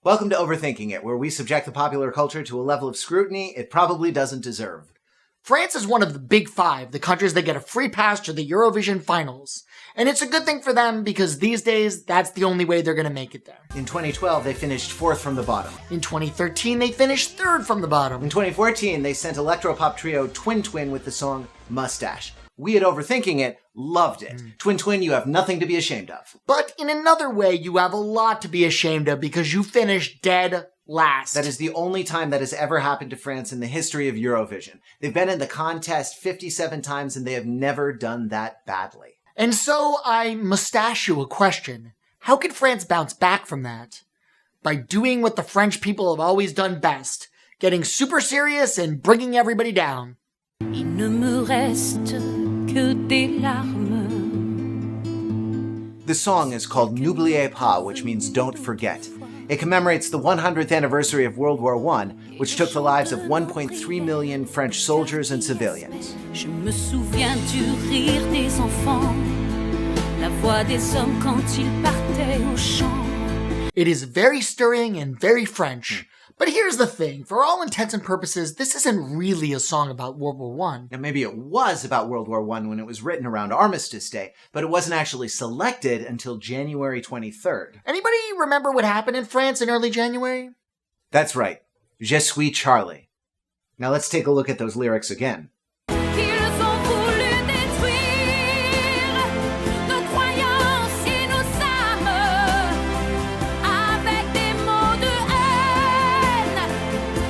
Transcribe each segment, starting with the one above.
Welcome to Overthinking It, where we subject the popular culture to a level of scrutiny it probably doesn't deserve. France is one of the big five, the countries that get a free pass to the Eurovision finals. And it's a good thing for them because these days, that's the only way they're going to make it there. In 2012, they finished fourth from the bottom. In 2013, they finished third from the bottom. In 2014, they sent electropop trio Twin Twin with the song Mustache. We at Overthinking It loved it. Twin Twin, you have nothing to be ashamed of. But in another way, you have a lot to be ashamed of because you finished dead last. That is the only time that has ever happened to France in the history of Eurovision. They've been in the contest 57 times and they have never done that badly. And so I must ask you a question. How can France bounce back from that? By doing what the French people have always done best, getting super serious and bringing everybody down. Il ne me reste que des larmes. The song is called N'oubliez pas, which means don't forget. It commemorates the 100th anniversary of World War I, which took the lives of 1.3 million French soldiers and civilians. Je me souviens du rire des enfants, la voix des hommes quand ils partaient au champ. It is very stirring and very French. But here's the thing, for all intents and purposes, this isn't really a song about World War I. Now maybe it was about World War I when it was written around Armistice Day, but it wasn't actually selected until January 23rd. Anybody remember what happened in France in early January? That's right. Je suis Charlie. Now let's take a look at those lyrics again. Ils ont voulu détruire nos croyances et nos âmes avec des mots de haine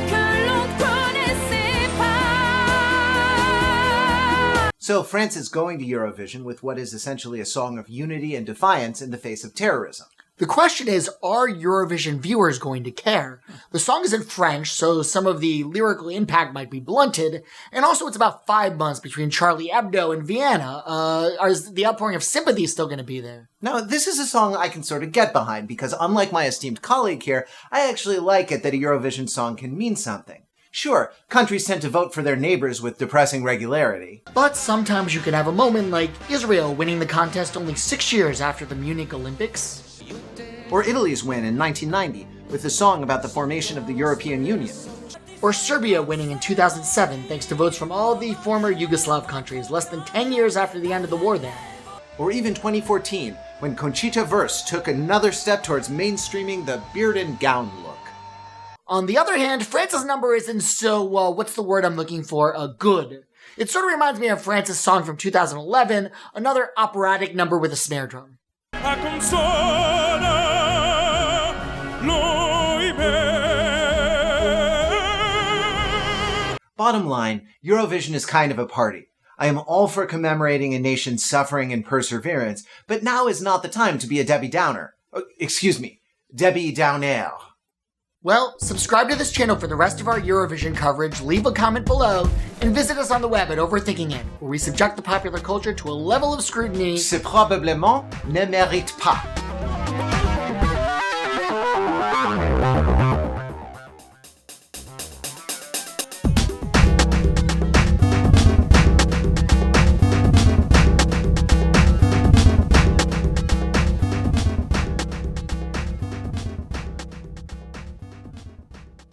que l'on ne connaissait pas. So France is going to Eurovision with what is essentially a song of unity and defiance in the face of terrorism. The question is, are Eurovision viewers going to care? The song is in French, so some of the lyrical impact might be blunted, and also it's about 5 months between Charlie Hebdo and Vienna. Is the outpouring of sympathy still going to be there? Now, this is a song I can sort of get behind, because unlike my esteemed colleague here, I actually like it that a Eurovision song can mean something. Sure, countries tend to vote for their neighbors with depressing regularity. But sometimes you can have a moment like Israel winning the contest only 6 years after the Munich Olympics. Or Italy's win in 1990, with a song about the formation of the European Union. Or Serbia winning in 2007 thanks to votes from all the former Yugoslav countries, less than 10 years after the end of the war there. Or even 2014, when Conchita Wurst took another step towards mainstreaming the beard and gown look. On the other hand, France's number isn't so, what's the word I'm looking for, good. It sort of reminds me of France's song from 2011, another operatic number with a snare drum. Bottom line, Eurovision is kind of a party. I am all for commemorating a nation's suffering and perseverance, but now is not the time to be a Debbie Downer. Debbie Downer. Well, subscribe to this channel for the rest of our Eurovision coverage, leave a comment below, and visit us on the web at Overthinking It, where we subject the popular culture to a level of scrutiny C'est probablement ne mérite pas.